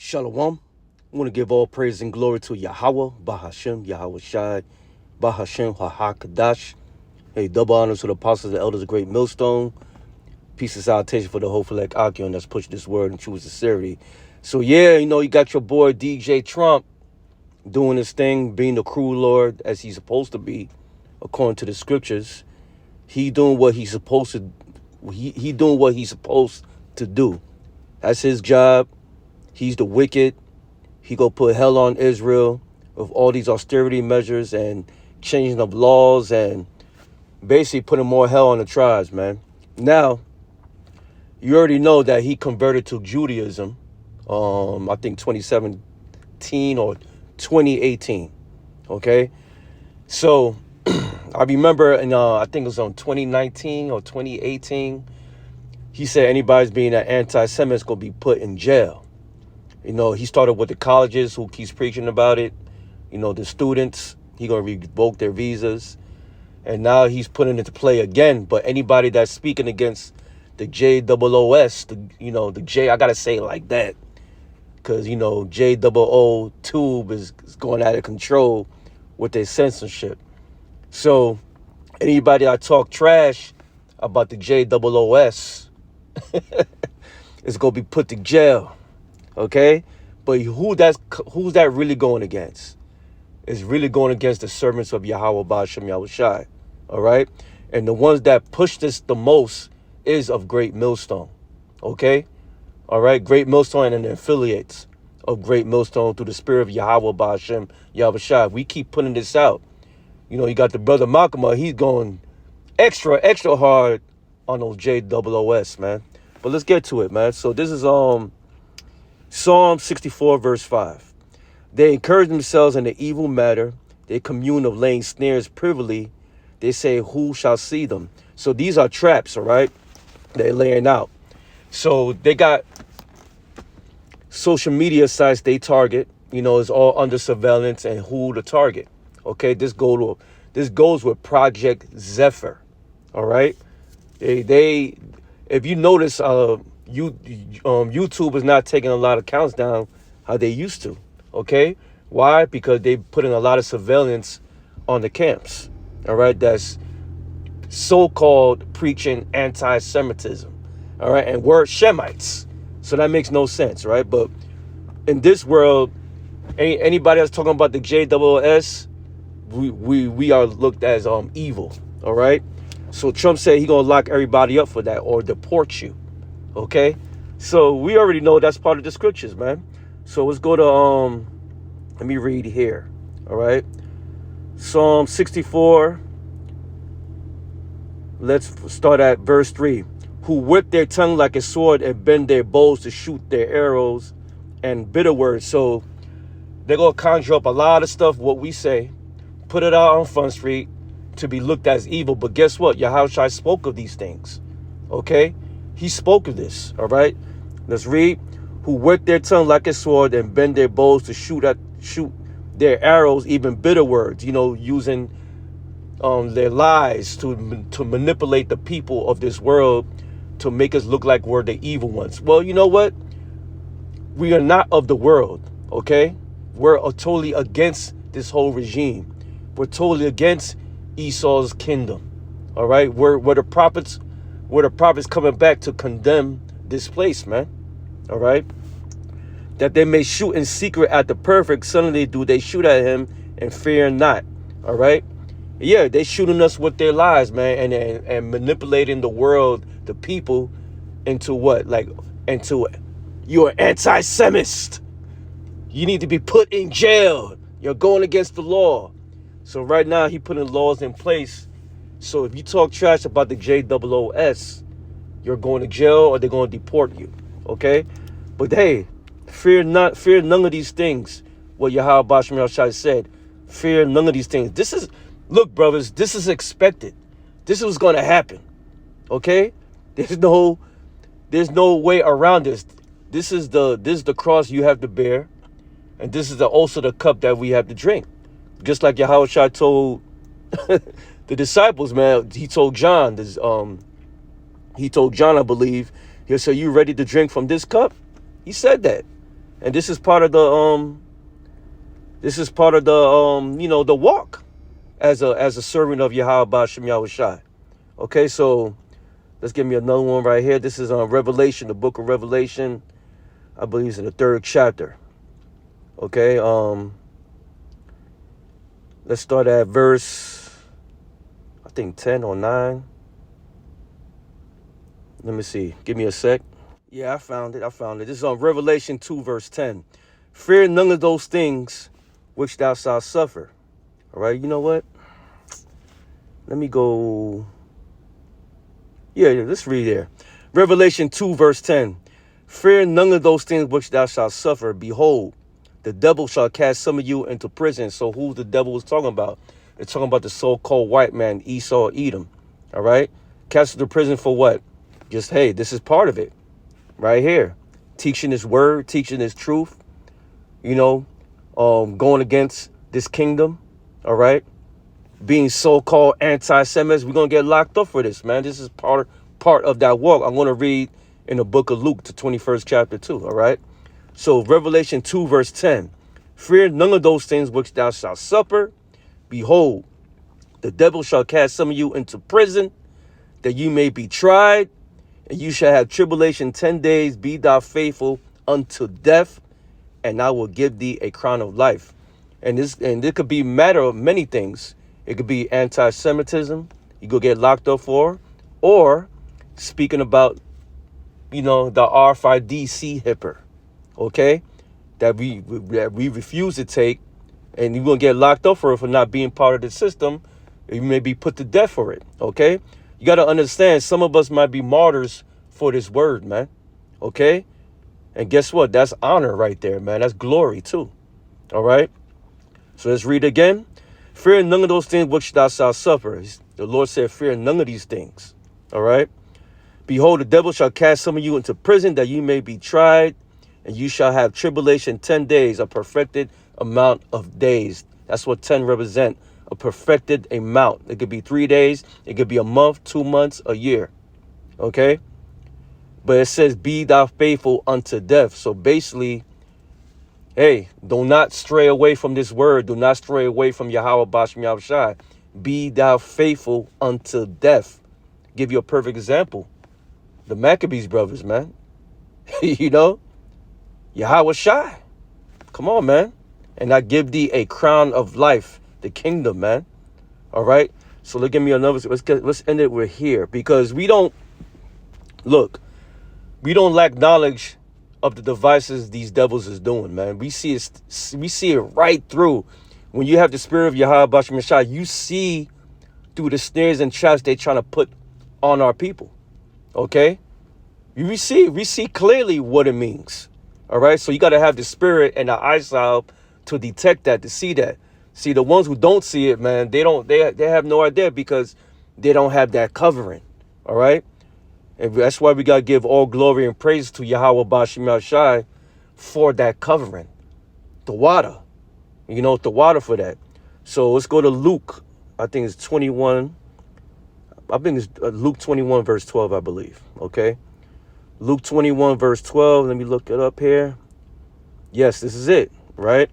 Shalom. I want to give all praise and glory to Yahweh, Bahashem, Yahweh Shai, Bahashem, Kadash. Hey, double honors to the apostles, the elders, of great millstone. Peace and salutation for the hopeful like Akion that's pushed this word in true sincerity. So yeah, you got your boy DJ Trump doing his thing, being the crew lord as he's supposed to be, according to the scriptures. He doing what he's supposed to. He doing what he's supposed to do. That's his job. He's the wicked. He gonna put hell on Israel with all these austerity measures and changing of laws and basically putting more hell on the tribes, man. Now, you already know that he converted to Judaism, I think 2017 or 2018, okay? So, I remember in, I think it was on 2019 or 2018, he said anybody's being an anti-Semite is gonna be put in jail. He started with the colleges who keeps preaching about it. The students, he going to revoke their visas. And now he's putting it into play again. But anybody that's speaking against the JOOS, the J, I got to say it like that. Because, JOO tube is going out of control with their censorship. So anybody that talk trash about the JOOS is going to be put to jail. Okay, but who's that really going against? It's really going against the servants of Yahweh Ba'ashem Yahweh Shai. All right, and the ones that push this the most is of Great Millstone. Okay, all right, Great Millstone and the affiliates of Great Millstone through the spirit of Yahweh Ba'ashem Yahweh Shai. We keep putting this out. You got the brother Malcolm. He's going extra hard on those JOOS, man. But let's get to it, man. So this is Psalm 64, verse 5. They encourage themselves in the evil matter. They commune of laying snares privily. They say, who shall see them? So these are traps, all right? They're laying out. So they got social media sites they target. It's all under surveillance and who to target. Okay, this goes with Project Zephyr. All right? They if you notice, YouTube is not taking a lot of counts down how they used to. Okay, why? Because they putting a lot of surveillance on the camps. All right, that's so-called preaching anti-Semitism. All right, and we're Shemites, so that makes no sense, right? But in this world, anybody that's talking about the JOOS, we are looked as evil. All right, so Trump said he gonna lock everybody up for that or deport you. Okay, so we already know that's part of the scriptures, man. So let's go to let me read here. All right, Psalm 64. Let's start at verse 3. Who whip their tongue like a sword and bend their bows to shoot their arrows and bitter words. So they're gonna conjure up a lot of stuff, what we say, put it out on Front Street to be looked as evil. But guess what? Yahushua spoke of these things. Okay, he spoke of this. All right, let's read. Who work their tongue like a sword and bend their bows to shoot their arrows, even bitter words. Using their lies to manipulate the people of this world to make us look like we're the evil ones. Well, you know what? We are not of the world. Okay, we're totally against this whole regime. We're totally against Esau's kingdom. All right, we're the prophets. We're the prophets coming back to condemn this place, man. All right. That they may shoot in secret at the perfect. Suddenly do they shoot at him and fear not. All right. Yeah, they shooting us with their lies, man, and manipulating the world, the people, into what? Into you're anti-Semist. You need to be put in jail. You're going against the law. So right now he putting laws in place. So if you talk trash about the JOOS, you're going to jail or they're going to deport you. Okay? But hey, fear none of these things. What Yahweh Ba'ashem Yahweh Shai said. Fear none of these things. Look, brothers, this is expected. This is what's going to happen. Okay? There's no way around this. This is the cross you have to bear. And this is also the cup that we have to drink. Just like Yahweh Shai told the disciples, man. He told John, I believe, he said, you ready to drink from this cup? He said that. And this is part of the the walk as a servant of Yahweh Ba'Shem Yahweh Shai. Okay, so let's give me another one right here. This is on Revelation, the book of Revelation. I believe it's in the 3rd chapter. Okay, let's start at verse, I think 10 or 9. Let me see. Give me a sec. Yeah, I found it. This is on Revelation 2, verse 10. Fear none of those things which thou shalt suffer. All right, you know what? Let me go. Yeah, let's read there. Revelation 2, verse 10. Fear none of those things which thou shalt suffer. Behold, the devil shall cast some of you into prison. So who the devil was talking about? They're talking about the so-called white man, Esau, Edom. All right? Cast into prison for what? Just, hey, this is part of it. Right here. Teaching his word, teaching his truth. Going against this kingdom. All right? Being so-called anti-Semites. We're going to get locked up for this, man. This is part of that walk. I'm going to read in the book of Luke, the 21st chapter too. All right? So Revelation 2, verse 10. Fear none of those things which thou shalt suffer. Behold, the devil shall cast some of you into prison, that you may be tried, and you shall have tribulation 10 days. Be thou faithful unto death, and I will give thee a crown of life. And it could be a matter of many things. It could be anti-Semitism you go get locked up for, or speaking about, the RFID hipper, okay, that we refuse to take, and you're going to get locked up for it for not being part of the system. You may be put to death for it, okay? You got to understand, some of us might be martyrs for this word, man, okay? And guess what? That's honor right there, man. That's glory too, all right? So let's read again. Fear none of those things which thou shalt suffer. The Lord said, fear none of these things, all right? Behold, the devil shall cast some of you into prison, that you may be tried, and you shall have tribulation 10 days, a perfected amount of days. That's what 10 represent, a perfected amount. It could be 3 days, it could be a month, 2 months, a year, okay? But it says, be thou faithful unto death. So basically, hey, do not stray away from this word. Do not stray away from Yahweh Ba'Shem Yahweh Shai. Be thou faithful unto death. Give you a perfect example. The Maccabees brothers, man. Yahweh Shai. Come on, man. And I give thee a crown of life, the kingdom, man. All right. So look at me another. Let's end it with here, because we don't lack knowledge of the devices these devils is doing, man. We see it right through. When you have the spirit of Yahweh Ba'Shem Yahweh Shai, you see through the snares and traps they're trying to put on our people. Okay? We see clearly what it means. All right? So you got to have the spirit and the eyesight to detect that, to see that. See, the ones who don't see it, man, they have no idea, because they don't have that covering. All right? And that's why we got to give all glory and praise to Yahweh Ba'Shem Yahweh Shai for that covering. The water. The water for that. So let's go to Luke. I think it's 21. I think it's Luke 21, verse 12, I believe. Okay? Luke 21, verse 12. Let me look it up here. Yes, this is it, right?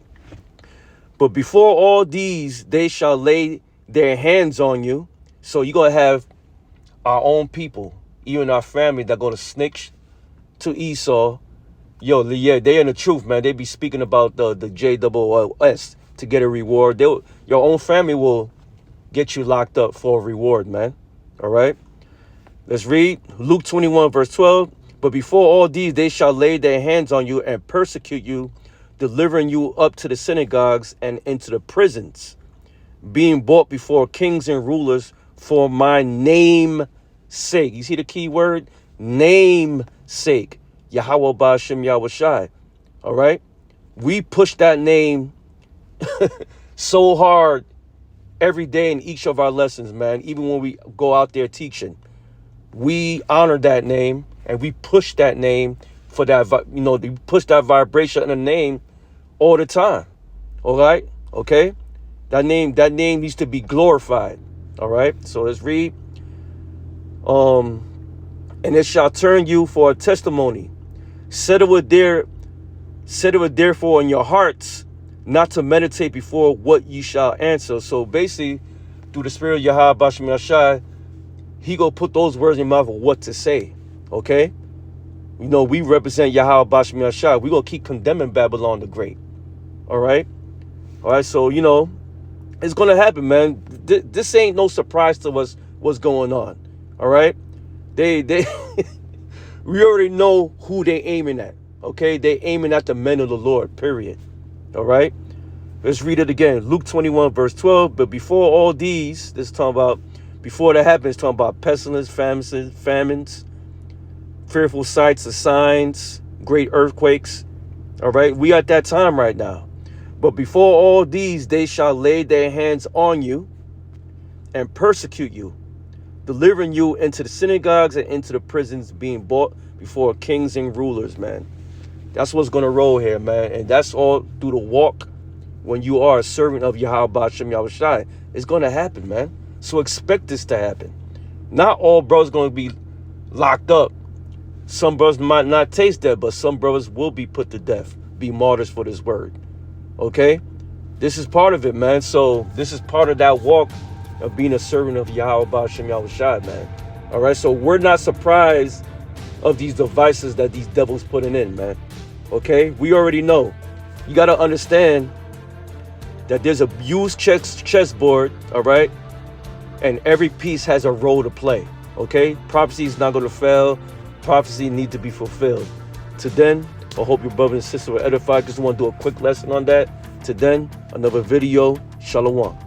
But before all these, they shall lay their hands on you. So you're going to have our own people, even our family, that going to snitch to Esau. Yo, yeah, they in the truth, man. They be speaking about the JSS to get a reward. Your own family will get you locked up for a reward, man. All right? Let's read Luke 21, verse 12. But before all these, they shall lay their hands on you and persecute you, delivering you up to the synagogues and into the prisons, being brought before kings and rulers for my name's sake. You see the key word? Name sake. Yahweh Ba'Shem Yahweh Shai. All right? We push that name so hard every day in each of our lessons, man. Even when we go out there teaching, we honor that name and we push that name for that, we push that vibration in the name all the time. All right? Okay? That name needs to be glorified. All right? So let's read. And it shall turn you for a testimony. Settle it there Set it therefore in your hearts, not to meditate before what you shall answer. So basically, through the spirit of Yahweh Bashem Yashai, he gonna put those words in your mouth of what to say. Okay? You know, we represent Yahweh Bashem Yashai. We gonna keep condemning Babylon the Great. All right? All right, so, you know, it's gonna happen, man. This ain't no surprise to us what's going on. All right? They we already know who they aiming at. Okay? They aiming at the men of the Lord, period. All right? Let's read it again. Luke 21, verse 12. But before all these, this is talking about, before that happens, talking about pestilence, famines, fearful sights of signs, great earthquakes. All right? We at that time right now. But before all these, they shall lay their hands on you and persecute you, delivering you into the synagogues and into the prisons, being brought before kings and rulers, man. That's what's going to roll here, man. And that's all through the walk when you are a servant of Yahweh Bashem Yahushai. It's going to happen, man. So expect this to happen. Not all brothers going to be locked up. Some brothers might not taste that, but some brothers will be put to death, be martyrs for this word. Okay? This is part of it, man. So this is part of that walk of being a servant of Yahweh Bashem Yahushai, man. All right? So we're not surprised of these devices that these devils putting in, man. Okay? We already know. You got to understand that there's a used chessboard, all right? And every piece has a role to play, okay? Prophecy is not going to fail. Prophecy needs to be fulfilled. To then, I hope your brother and sister were edified. Just want to do a quick lesson on that. To then, another video. Shalom.